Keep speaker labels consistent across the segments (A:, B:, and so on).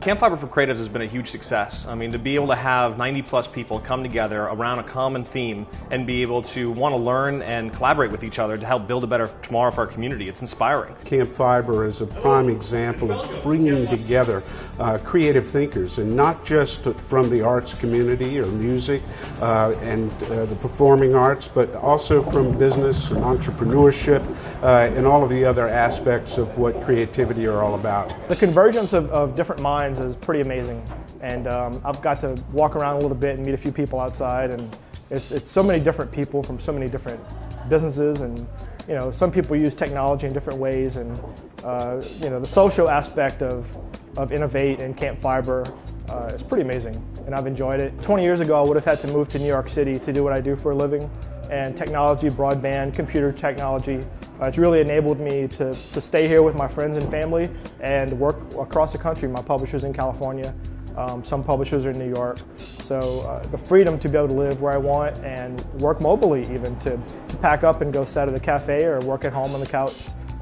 A: CampFiber for Creatives has been a huge success. I mean, to be able to have 90+ people come together around a common theme and be able to want to learn and collaborate with each other to help build a better tomorrow for our community, it's inspiring.
B: CampFiber is a prime example of bringing together creative thinkers, and not just from the arts community or music and the performing arts, but also from business and entrepreneurship and all of the other aspects of what creativity are all about.
C: The convergence of different minds is pretty amazing, and I've got to walk around a little bit and meet a few people outside, and it's so many different people from so many different businesses, and you know, some people use technology in different ways, and you know, the social aspect of Innovate and CampFiber is pretty amazing, and I've enjoyed it. 20 years ago I would have had to move to New York City to do what I do for a living, and technology, broadband, computer technology, it's really enabled me to stay here with my friends and family and work across the country. My publisher's in California, some publishers are in New York. So the freedom to be able to live where I want and work mobily, even to pack up and go sit at a cafe or work at home on the couch.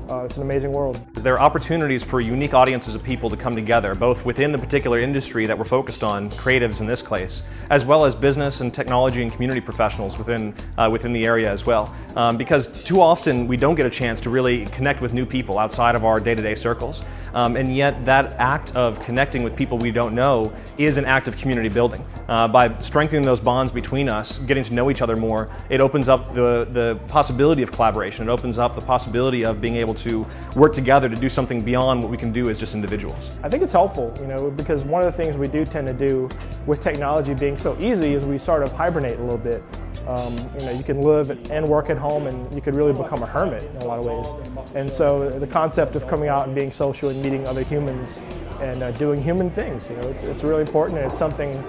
C: It's an amazing world.
A: There are opportunities for unique audiences of people to come together, both within the particular industry that we're focused on, creatives in this case, as well as business and technology and community professionals within the area as well. Because too often we don't get a chance to really connect with new people outside of our day-to-day circles. And yet that act of connecting with people we don't know is an act of community building. By strengthening those bonds between us, getting to know each other more, it opens up the possibility of collaboration. It opens up the possibility of being able to work together to do something beyond what we can do as just individuals.
C: I think it's helpful, you know, because one of the things we do tend to do with technology being so easy is we sort of hibernate a little bit. You know, you can live and work at home, and you could really become a hermit in a lot of ways. And so the concept of coming out and being social and meeting other humans and doing human things, you know, it's really important, and it's something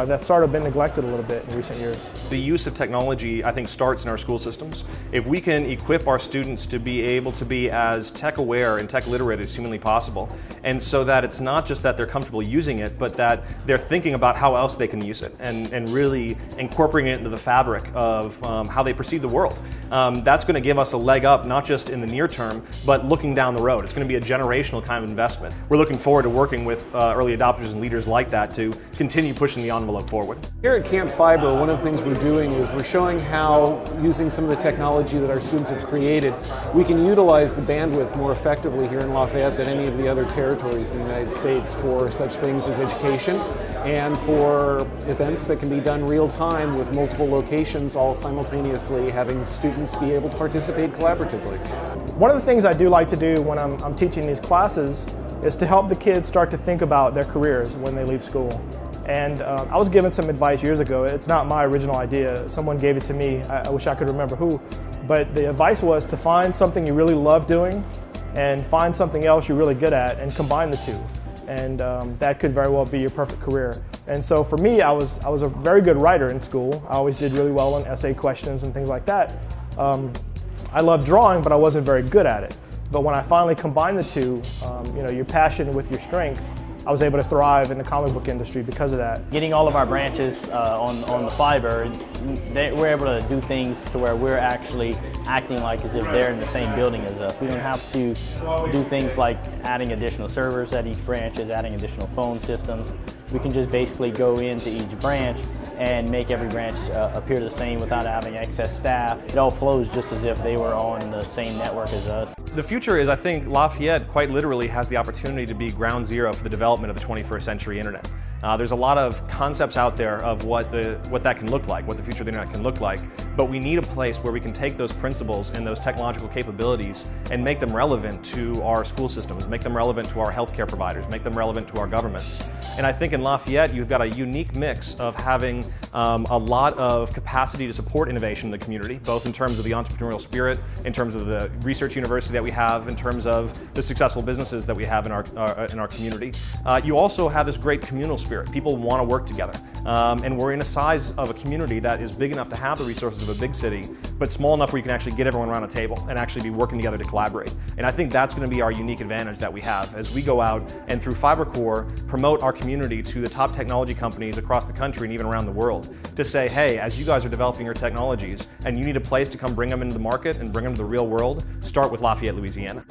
C: that's sort of been neglected a little bit in recent years.
A: The use of technology, I think, starts in our school systems. If we can equip our students to be able to be as tech aware and tech literate as humanly possible, and so that it's not just that they're comfortable using it, but that they're thinking about how else they can use it, and really incorporating it into the fabric of how they perceive the world. That's going to give us a leg up, not just in the near term, but looking down the road. It's going to be a generational kind of investment. We're looking forward to working with early adopters and leaders like that to continue pushing the envelope forward.
D: Here at CampFiber, one of the things we're doing is we're showing how, using some of the technology that our students have created, we can utilize the bandwidth more effectively here in Lafayette than any of the other territories in the United States for such things as education and for events that can be done real time with multiple locations all simultaneously, having students be able to participate collaboratively.
C: One of the things I do like to do when I'm teaching these classes is to help the kids start to think about their careers when they leave school. And I was given some advice years ago. It's not my original idea. Someone gave it to me. I wish I could remember who. But the advice was to find something you really love doing and find something else you're really good at and combine the two. And that could very well be your perfect career. And so for me, I was a very good writer in school. I always did really well on essay questions and things like that. I loved drawing, but I wasn't very good at it. But when I finally combined the two, you know, your passion with your strength, I was able to thrive in the comic book industry because of that.
E: Getting all of our branches on the fiber, we're able to do things to where we're actually acting like as if they're in the same building as us. We don't have to do things like adding additional servers at each branch, adding additional phone systems. We can just basically go into each branch and make every branch appear the same without having excess staff. It all flows just as if they were on the same network as us.
A: The future is, I think, Lafayette quite literally has the opportunity to be ground zero for the development of the 21st century internet. There's a lot of concepts out there of what that can look like, what the future of the internet can look like, but we need a place where we can take those principles and those technological capabilities and make them relevant to our school systems, make them relevant to our healthcare providers, make them relevant to our governments. And I think in Lafayette you've got a unique mix of having a lot of capacity to support innovation in the community, both in terms of the entrepreneurial spirit, in terms of the research university that we have, in terms of the successful businesses that we have in our community. You also have this great communal spirit. People want to work together. And we're in a size of a community that is big enough to have the resources of a big city, but small enough where you can actually get everyone around a table and actually be working together to collaborate. And I think that's going to be our unique advantage that we have as we go out and through FiberCore promote our community to the top technology companies across the country and even around the world to say, hey, as you guys are developing your technologies and you need a place to come bring them into the market and bring them to the real world, start with Lafayette, Louisiana.